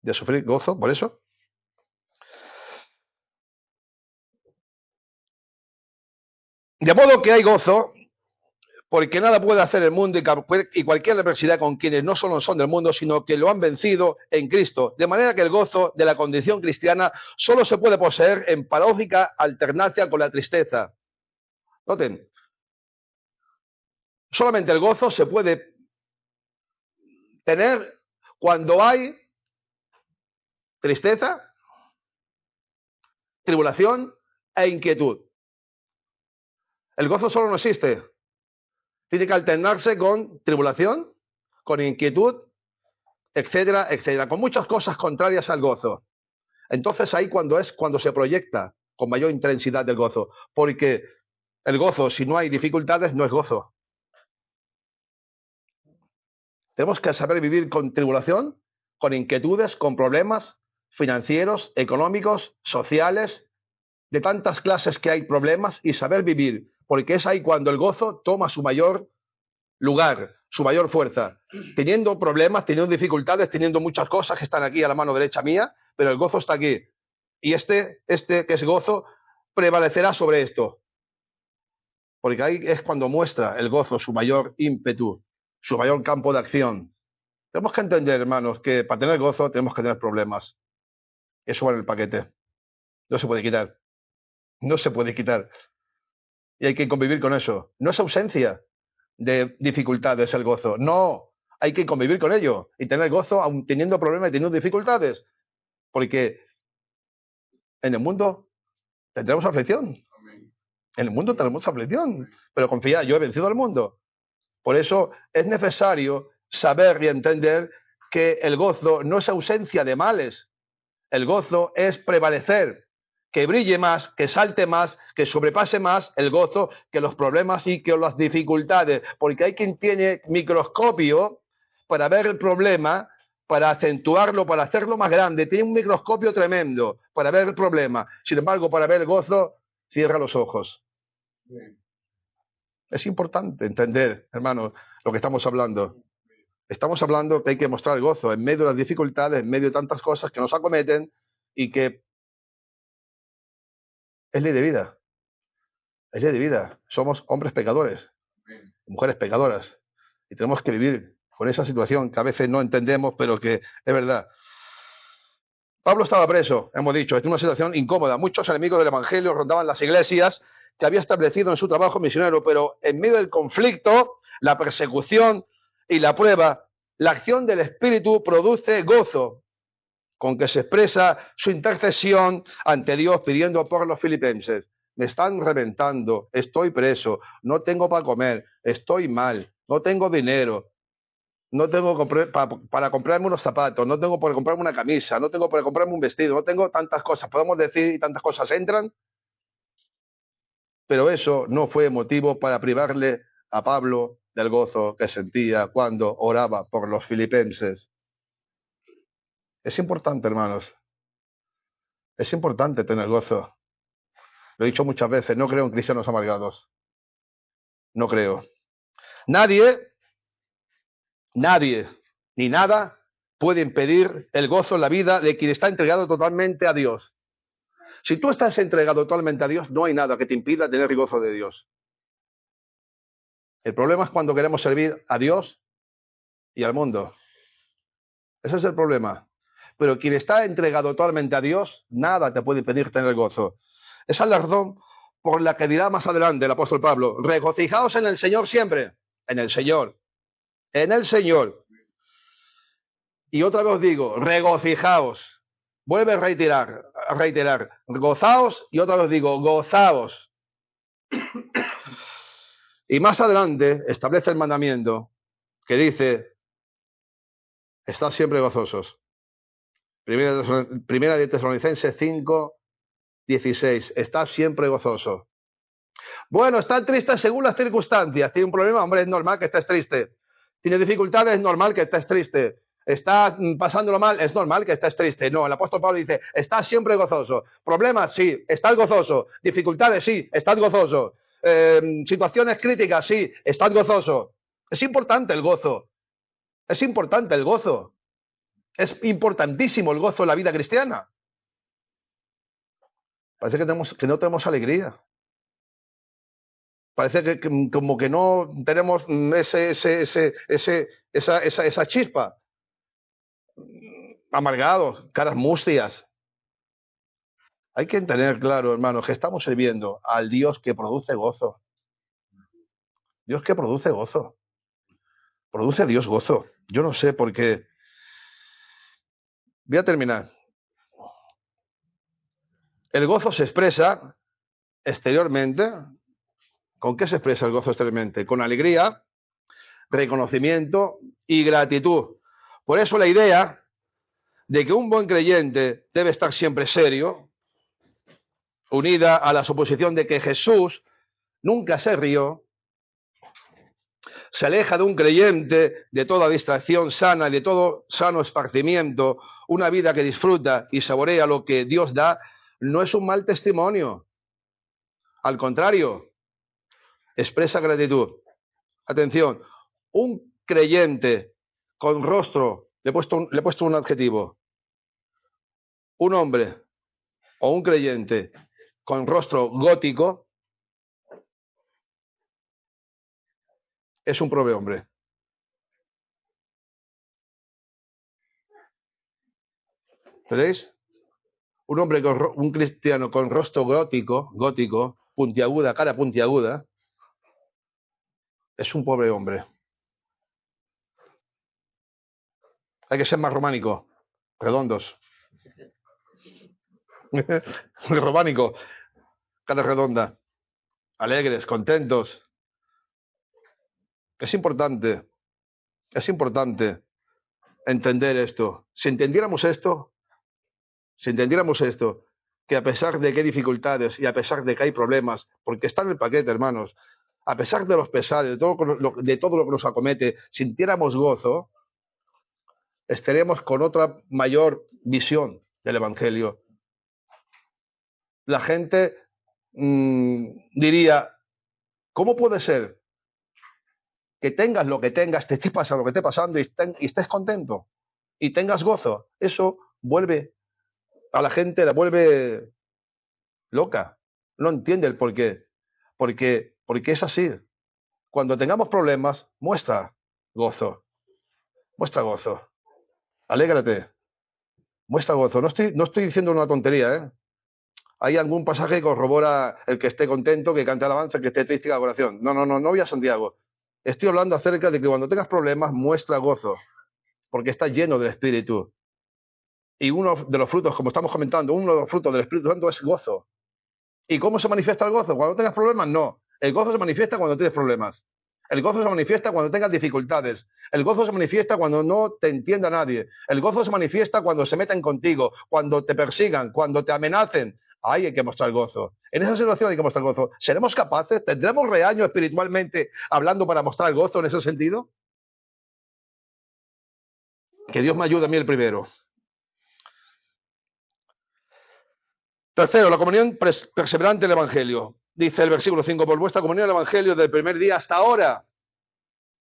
de sufrir gozo por eso? De modo que hay gozo, porque nada puede hacer el mundo y cualquier adversidad con quienes no solo son del mundo, sino que lo han vencido en Cristo. De manera que el gozo de la condición cristiana solo se puede poseer en paradójica alternancia con la tristeza. Noten, solamente el gozo se puede tener cuando hay tristeza, tribulación e inquietud. El gozo solo no existe. Tiene que alternarse con tribulación, con inquietud, etcétera, etcétera, con muchas cosas contrarias al gozo. Entonces ahí cuando se proyecta con mayor intensidad el gozo, porque el gozo, si no hay dificultades, no es gozo. Tenemos que saber vivir con tribulación, con inquietudes, con problemas financieros, económicos, sociales, de tantas clases que hay problemas, y saber vivir, porque es ahí cuando el gozo toma su mayor lugar, su mayor fuerza, teniendo problemas, teniendo dificultades, teniendo muchas cosas que están aquí a la mano derecha mía, pero el gozo está aquí. Y este que es gozo prevalecerá sobre esto, porque ahí es cuando muestra el gozo su mayor ímpetu, su mayor campo de acción. Tenemos que entender, hermanos, que para tener gozo tenemos que tener problemas. Eso va en el paquete. No se puede quitar. No se puede quitar. Y hay que convivir con eso. No es ausencia de dificultades el gozo. No, hay que convivir con ello y tener gozo aun teniendo problemas y teniendo dificultades. Porque en el mundo tendremos aflicción. En el mundo tenemos aflicción. Pero confía, yo he vencido al mundo. Por eso es necesario saber y entender que el gozo no es ausencia de males. El gozo es prevalecer, que brille más, que salte más, que sobrepase más el gozo que los problemas y que las dificultades. Porque hay quien tiene microscopio para ver el problema, para acentuarlo, para hacerlo más grande. Tiene un microscopio tremendo para ver el problema. Sin embargo, para ver el gozo, cierra los ojos. Es importante entender, hermanos, lo que estamos hablando. Estamos hablando que hay que mostrar el gozo en medio de las dificultades, en medio de tantas cosas que nos acometen y que es ley de vida. Es ley de vida. Somos hombres pecadores, mujeres pecadoras. Y tenemos que vivir con esa situación que a veces no entendemos, pero que es verdad. Pablo estaba preso, hemos dicho, es una situación incómoda. Muchos enemigos del Evangelio rondaban las iglesias que había establecido en su trabajo misionero, pero en medio del conflicto, la persecución Y la prueba, la acción del Espíritu produce gozo, con que se expresa su intercesión ante Dios pidiendo por los filipenses. Me están reventando, estoy preso, no tengo para comer, estoy mal, no tengo dinero, no tengo para comprarme unos zapatos, no tengo para comprarme una camisa, no tengo para comprarme un vestido, no tengo tantas cosas, podemos decir, y tantas cosas entran, pero eso no fue motivo para privarle a Pablo del gozo que sentía cuando oraba por los filipenses. Es importante, hermanos, es importante tener gozo. Lo he dicho muchas veces, no creo en cristianos amargados. No creo. Nadie, ni nada puede impedir el gozo en la vida de quien está entregado totalmente a Dios. Si tú estás entregado totalmente a Dios, no hay nada que te impida tener el gozo de Dios. El problema es cuando queremos servir a Dios y al mundo. Ese es el problema. Pero quien está entregado totalmente a Dios, nada te puede impedir tener gozo. Esa es la razón por la que dirá más adelante el apóstol Pablo, regocijaos en el Señor siempre, en el Señor, en el Señor. Y otra vez os digo, regocijaos. Vuelve a reiterar, gozaos, y otra vez digo, gozaos. Y más adelante establece el mandamiento que dice, estad siempre gozosos. Primera de Tesalonicenses 5, 16, estad siempre gozoso. Bueno, estás triste según las circunstancias. Tiene un problema, hombre, es normal que estés triste. Tiene dificultades, es normal que estés triste. Estás pasándolo mal, es normal que estés triste. No, el apóstol Pablo dice, estás siempre gozoso. Problemas, sí, estás gozoso. Dificultades, sí, estás gozoso. Situaciones críticas, sí, estás gozoso. Es importante el gozo. Es importante el gozo. Es importantísimo el gozo en la vida cristiana. Parece que no tenemos alegría. Parece que como que no tenemos esa chispa. Amargados, caras mustias. Hay que tener claro, hermanos, que estamos sirviendo al Dios que produce gozo. Dios que produce gozo. Produce Dios gozo. Yo no sé por qué. Voy a terminar. El gozo se expresa exteriormente. ¿Con qué se expresa el gozo exteriormente? Con alegría, reconocimiento y gratitud. Por eso la idea de que un buen creyente debe estar siempre serio, unida a la suposición de que Jesús nunca se rió, se aleja de un creyente de toda distracción sana, de todo sano esparcimiento, una vida que disfruta y saborea lo que Dios da, no es un mal testimonio. Al contrario, expresa gratitud. Atención, un creyente con rostro, le he puesto un adjetivo, un hombre o un creyente con rostro gótico es un pobre hombre. ¿Entendéis? Un cristiano con rostro gótico, puntiaguda, cara puntiaguda, es un pobre hombre. Hay que ser más románico, redondos. Románico, cara redonda, alegres, contentos. Es importante entender esto. Si entendiéramos esto, que a pesar de que hay dificultades y a pesar de que hay problemas, porque está en el paquete, hermanos, a pesar de los pesares, de todo lo que nos acomete, sintiéramos gozo, estaremos con otra mayor visión del Evangelio. La gente diría, ¿cómo puede ser que tengas lo que tengas, te esté pasando lo que esté pasando y estés contento y tengas gozo? Eso vuelve a la gente, la vuelve loca. No entiende el por qué. Porque es así. Cuando tengamos problemas, muestra gozo. Muestra gozo. Alégrate. Muestra gozo. No estoy diciendo una tontería, ¿eh? Hay algún pasaje que corrobora el que esté contento, que cante alabanza, el que esté triste, la oración. No voy a Santiago. Estoy hablando acerca de que cuando tengas problemas, muestra gozo, porque está lleno del Espíritu. Y uno de los frutos, como estamos comentando, uno de los frutos del Espíritu Santo es gozo. ¿Y cómo se manifiesta el gozo? ¿Cuando tengas problemas? No. El gozo se manifiesta cuando tienes problemas. El gozo se manifiesta cuando tengas dificultades. El gozo se manifiesta cuando no te entienda nadie. El gozo se manifiesta cuando se metan contigo, cuando te persigan, cuando te amenacen. Ahí hay que mostrar gozo. En esa situación hay que mostrar gozo. ¿Seremos capaces? ¿Tendremos reaño espiritualmente hablando para mostrar gozo en ese sentido? Que Dios me ayude a mí el primero. Tercero, la comunión perseverante del Evangelio. Dice el versículo 5, por vuestra comunión el Evangelio del primer día hasta ahora.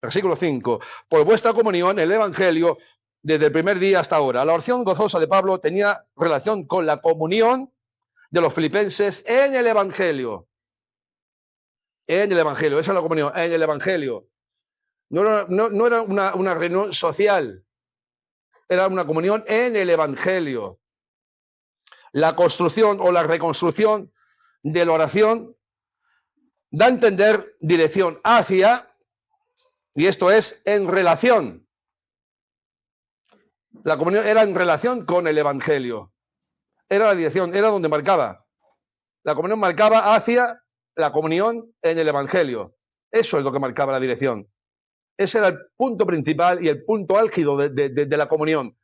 Versículo 5, por vuestra comunión el Evangelio desde el primer día hasta ahora. La oración gozosa de Pablo tenía relación con la comunión de los filipenses en el Evangelio. En el Evangelio, esa es la comunión, en el Evangelio. No era una reunión social, era una comunión en el Evangelio. La construcción o la reconstrucción de la oración da a entender dirección hacia, y esto es en relación. La comunión era en relación con el Evangelio. Era la dirección, era donde marcaba. La comunión marcaba hacia la comunión en el Evangelio. Eso es lo que marcaba la dirección. Ese era el punto principal y el punto álgido de la comunión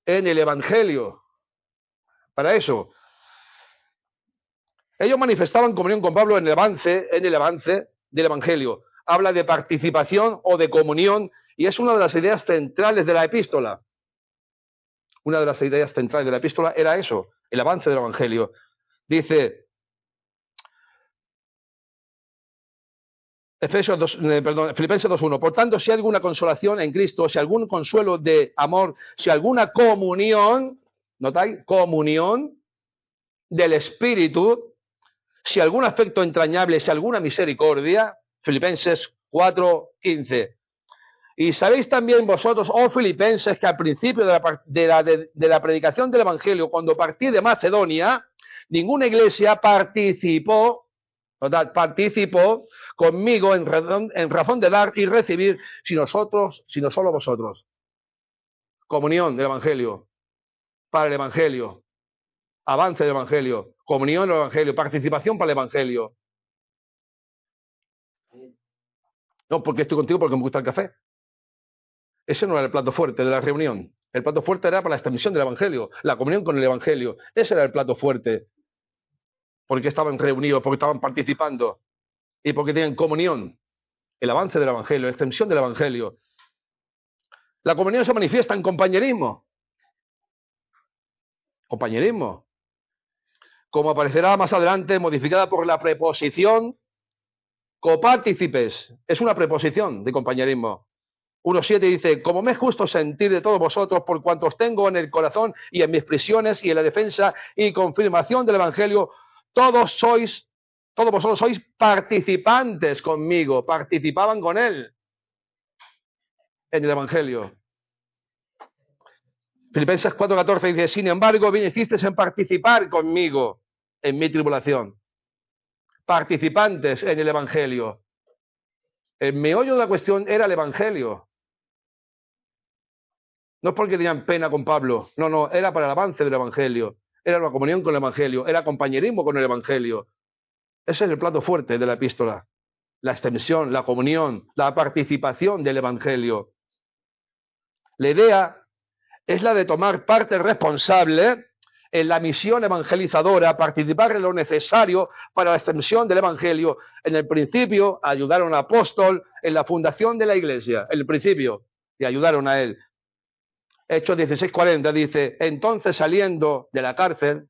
en el Evangelio. Para eso, ellos manifestaban comunión con Pablo en el avance del Evangelio. Habla de participación o de comunión y es una de las ideas centrales de la epístola. Una de las ideas centrales de la epístola era eso, el avance del Evangelio. Dice Filipenses 2.1, por tanto, si hay alguna consolación en Cristo, si algún consuelo de amor, si alguna comunión, ¿notáis? Comunión del Espíritu, si algún afecto entrañable, si alguna misericordia, Filipenses 4.15. Y sabéis también vosotros, oh filipenses, que al principio de la predicación del Evangelio, cuando partí de Macedonia, ninguna iglesia participó conmigo en razón de dar y recibir, sino solo vosotros. Comunión del Evangelio, para el Evangelio, avance del Evangelio, comunión del Evangelio, participación para el Evangelio. No, porque estoy contigo porque me gusta el café. Ese no era el plato fuerte de la reunión. El plato fuerte era para la extensión del Evangelio, la comunión con el Evangelio. Ese era el plato fuerte. Porque estaban reunidos, porque estaban participando y porque tenían comunión. El avance del Evangelio, la extensión del Evangelio. La comunión se manifiesta en compañerismo. Compañerismo. Como aparecerá más adelante, modificada por la preposición copartícipes. Es una preposición de compañerismo. 1.7 dice, como me es justo sentir de todos vosotros por cuantos tengo en el corazón y en mis prisiones y en la defensa y confirmación del Evangelio, todos vosotros sois participantes conmigo, participaban con él en el Evangelio. Filipenses 4.14 dice, sin embargo, bien hicisteis en participar conmigo en mi tribulación. Participantes en el Evangelio. El meollo de la cuestión era el Evangelio. No es porque tenían pena con Pablo, no, era para el avance del Evangelio. Era la comunión con el Evangelio, era compañerismo con el Evangelio. Ese es el plato fuerte de la epístola. La extensión, la comunión, la participación del Evangelio. La idea es la de tomar parte responsable en la misión evangelizadora, participar en lo necesario para la extensión del Evangelio. En el principio ayudaron al apóstol en la fundación de la iglesia, en el principio, y ayudaron a él. Hechos 16:40 dice, entonces saliendo de la cárcel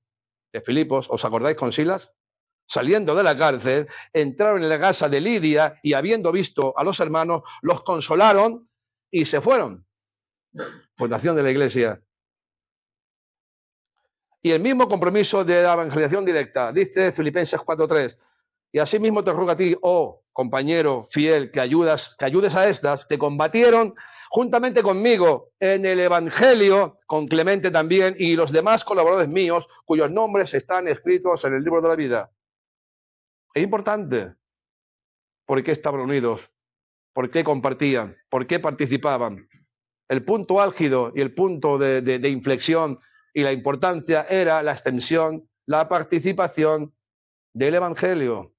de Filipos, ¿os acordáis con Silas? Saliendo de la cárcel, entraron en la casa de Lidia y habiendo visto a los hermanos, los consolaron y se fueron. Fundación de la iglesia. Y el mismo compromiso de la evangelización directa, dice Filipenses 4:3, y asimismo te ruego a ti, oh compañero fiel, que ayudes a estas que combatieron juntamente conmigo en el Evangelio, con Clemente también, y los demás colaboradores míos, cuyos nombres están escritos en el libro de la vida. Es importante. ¿Por qué estaban unidos? ¿Por qué compartían? ¿Por qué participaban? El punto álgido y el punto de inflexión y la importancia era la extensión, la participación del Evangelio.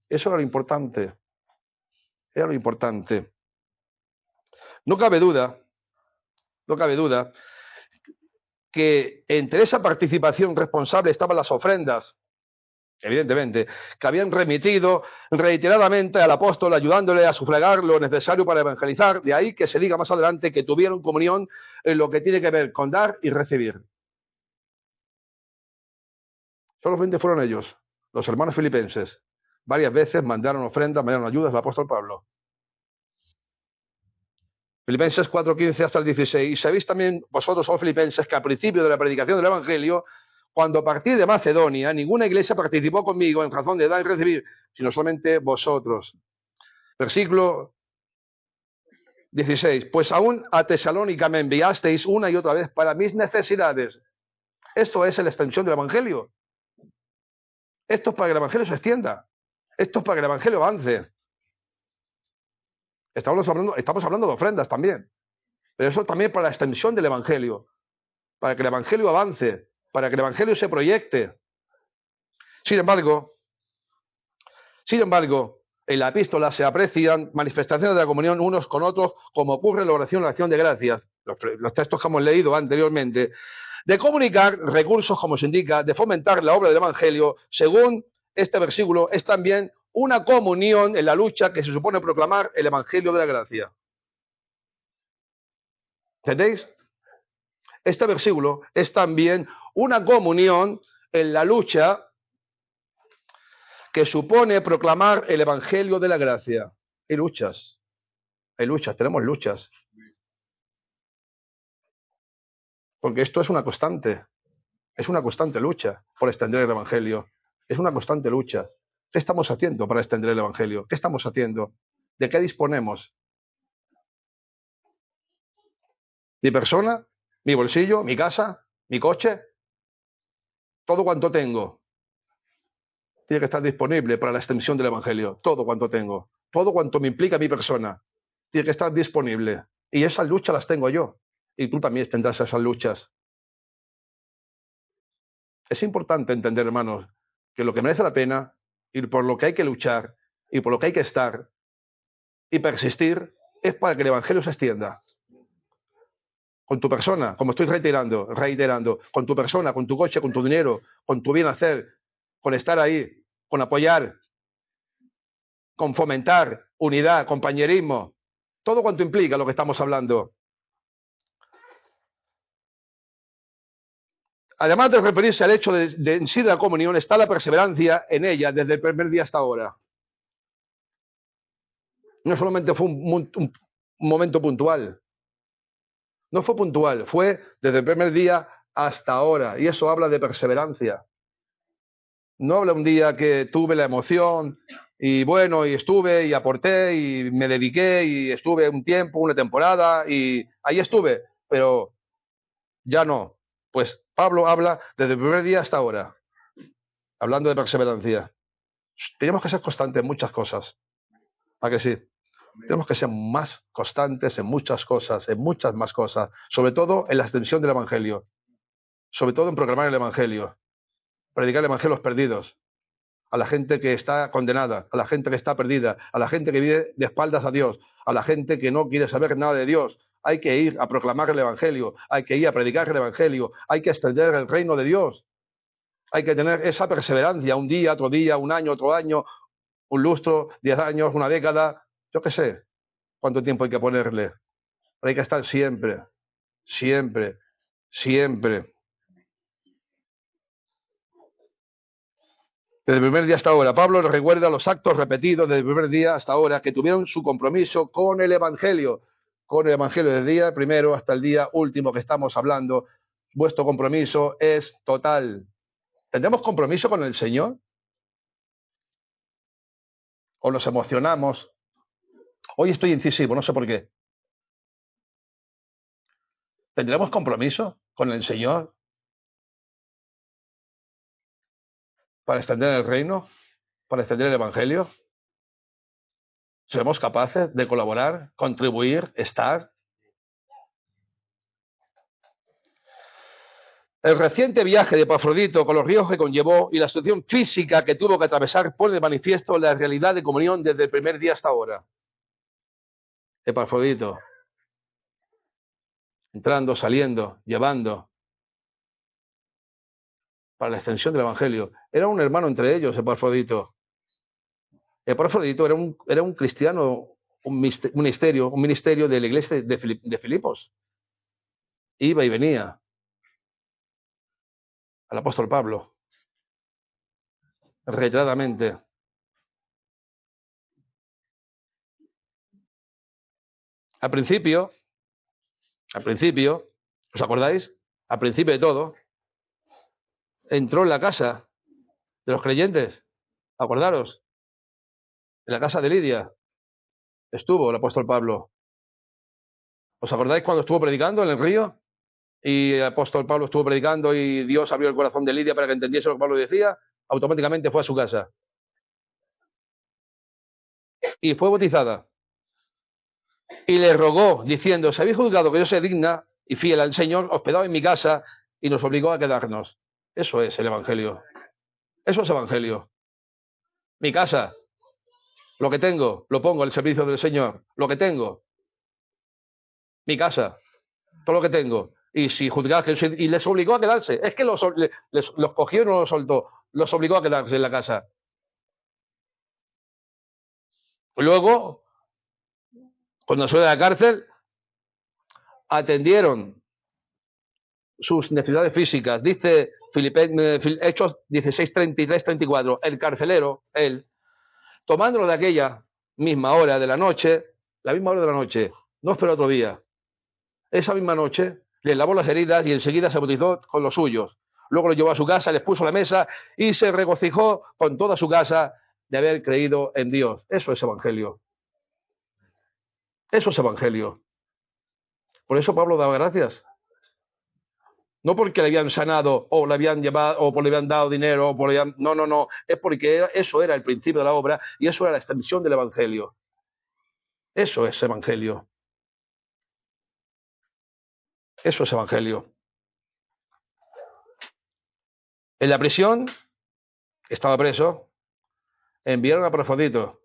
Eso era lo importante. Era lo importante. No cabe duda que entre esa participación responsable estaban las ofrendas, evidentemente, que habían remitido reiteradamente al apóstol, ayudándole a sufragar lo necesario para evangelizar. De ahí que se diga más adelante que tuvieron comunión en lo que tiene que ver con dar y recibir. Solamente fueron ellos, los hermanos filipenses. Varias veces mandaron ofrendas, mandaron ayudas al apóstol Pablo. Filipenses 4:15 hasta el 16. Y sabéis también vosotros, oh filipenses, que al principio de la predicación del Evangelio, cuando partí de Macedonia, ninguna iglesia participó conmigo en razón de dar y recibir, sino solamente vosotros. Versículo 16. Pues aún a Tesalónica me enviasteis una y otra vez para mis necesidades. Esto es la extensión del Evangelio. Esto es para que el Evangelio se extienda. Esto es para que el Evangelio avance. Estamos hablando de ofrendas también. Pero eso también para la extensión del Evangelio. Para que el Evangelio avance. Para que el Evangelio se proyecte. Sin embargo, en la epístola se aprecian manifestaciones de la comunión unos con otros, como ocurre en la acción de gracias, los textos que hemos leído anteriormente, de comunicar recursos, como se indica, de fomentar la obra del Evangelio, según este versículo, es también una comunión en la lucha que se supone proclamar el Evangelio de la gracia. ¿Entendéis? Este versículo es también una comunión en la lucha que supone proclamar el Evangelio de la gracia. Hay luchas, tenemos luchas. Porque esto es una constante lucha por extender el Evangelio. Es una constante lucha. ¿Qué estamos haciendo para extender el Evangelio? ¿Qué estamos haciendo? ¿De qué disponemos? ¿Mi persona? ¿Mi bolsillo? ¿Mi casa? ¿Mi coche? Todo cuanto tengo tiene que estar disponible para la extensión del Evangelio. Todo cuanto tengo. Todo cuanto me implica mi persona tiene que estar disponible. Y esas luchas las tengo yo. Y tú también tendrás esas luchas. Es importante entender, hermanos, que lo que merece la pena y por lo que hay que luchar y por lo que hay que estar y persistir es para que el Evangelio se extienda. Con tu persona, como estoy reiterando, con tu persona, con tu coche, con tu dinero, con tu bien hacer, con estar ahí, con apoyar, con fomentar unidad, compañerismo, todo cuanto implica lo que estamos hablando. Además de referirse al hecho de en sí de la comunión, está la perseverancia en ella desde el primer día hasta ahora. No solamente fue un momento puntual, no fue puntual, fue desde el primer día hasta ahora, y eso habla de perseverancia. No habla un día que tuve la emoción y bueno, y estuve y aporté y me dediqué y estuve un tiempo, una temporada y ahí estuve, pero ya no. Pues Pablo habla desde el primer día hasta ahora, hablando de perseverancia. Tenemos que ser constantes en muchas cosas. ¿A que sí? Tenemos que ser más constantes en muchas cosas, en muchas más cosas, sobre todo en la extensión del Evangelio, sobre todo en proclamar el Evangelio, predicar el Evangelio a los perdidos, a la gente que está condenada, a la gente que está perdida, a la gente que vive de espaldas a Dios, a la gente que no quiere saber nada de Dios. Hay que ir a proclamar el Evangelio, hay que ir a predicar el Evangelio, hay que extender el reino de Dios. Hay que tener esa perseverancia, un día, un año, otro año, un lustro, 10 años, una década, yo qué sé cuánto tiempo hay que ponerle. Pero hay que estar siempre, siempre, siempre. Desde el primer día hasta ahora, Pablo nos recuerda los actos repetidos desde el primer día hasta ahora que tuvieron su compromiso con el Evangelio desde el día primero hasta el día último que estamos hablando. Vuestro compromiso es total. ¿Tendremos compromiso con el Señor? ¿O nos emocionamos? Hoy estoy incisivo, no sé por qué. ¿Tendremos compromiso con el Señor para extender el reino, para extender el Evangelio? ¿Seremos capaces de colaborar, contribuir, estar? El reciente viaje de Epafrodito con los ríos que conllevó y la situación física que tuvo que atravesar pone de manifiesto la realidad de comunión desde el primer día hasta ahora. Epafrodito, entrando, saliendo, llevando, para la extensión del Evangelio. Era un hermano entre ellos, Epafrodito. Epafrodito era un cristiano, un ministerio de la iglesia de Filipos. Iba y venía al apóstol Pablo, reiteradamente. Al principio, ¿os acordáis? Al principio de todo, entró en la casa de los creyentes, acordaros, en la casa de Lidia, estuvo el apóstol Pablo. ¿Os acordáis cuando estuvo predicando en el río? Y el apóstol Pablo estuvo predicando y Dios abrió el corazón de Lidia para que entendiese lo que Pablo decía, automáticamente fue a su casa. Y fue bautizada. Y le rogó, diciendo, si habéis juzgado que yo sea digna y fiel al Señor, hospedado en mi casa, y nos obligó a quedarnos. Eso es el Evangelio. Eso es Evangelio. Mi casa, lo que tengo, lo pongo al servicio del Señor. Lo que tengo. Mi casa, todo lo que tengo. Y si juzgáis que y les obligó a quedarse. Es que los cogió y no los soltó. Los obligó a quedarse en la casa. Luego, cuando salió de la cárcel, atendieron sus necesidades físicas. Dice Hechos 16, 33, 34. El carcelero, él, tomándolo de aquella misma hora de la noche, no esperó otro día. Esa misma noche les lavó las heridas y enseguida se bautizó con los suyos. Luego lo llevó a su casa, les puso la mesa y se regocijó con toda su casa de haber creído en Dios. Eso es Evangelio. Eso es Evangelio. Por eso Pablo daba gracias. No porque le habían sanado o le habían llevado o le habían dado dinero o no. Es porque eso era el principio de la obra y eso era la extensión del Evangelio. Eso es Evangelio. Eso es Evangelio. En la prisión, estaba preso, enviaron a Epafrodito,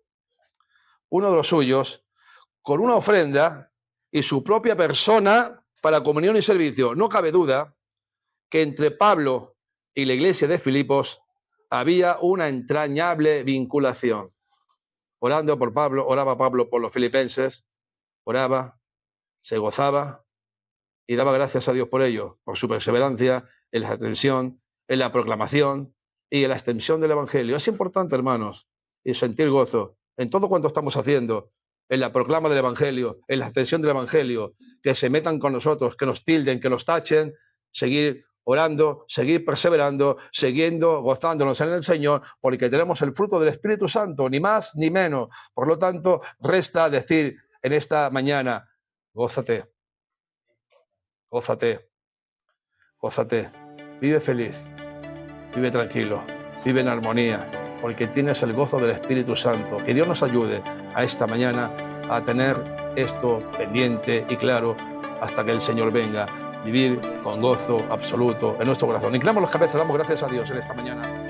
uno de los suyos, con una ofrenda y su propia persona para comunión y servicio. No cabe duda que entre Pablo y la iglesia de Filipos había una entrañable vinculación. Oraba Pablo por los filipenses, oraba, se gozaba y daba gracias a Dios por ello, por su perseverancia en la atención, en la proclamación y en la extensión del Evangelio. Es importante, hermanos, y sentir gozo en todo cuanto estamos haciendo, en la proclama del Evangelio, en la extensión del Evangelio, que se metan con nosotros, que nos tilden, que nos tachen, seguir orando, seguir perseverando, siguiendo, gozándonos en el Señor, porque tenemos el fruto del Espíritu Santo, ni más ni menos. Por lo tanto, resta decir en esta mañana, gózate, gózate, gózate, vive feliz, vive tranquilo, vive en armonía, porque tienes el gozo del Espíritu Santo. Que Dios nos ayude a esta mañana a tener esto pendiente y claro hasta que el Señor venga. Vivir con gozo absoluto en nuestro corazón. Inclinamos las cabezas, damos gracias a Dios en esta mañana.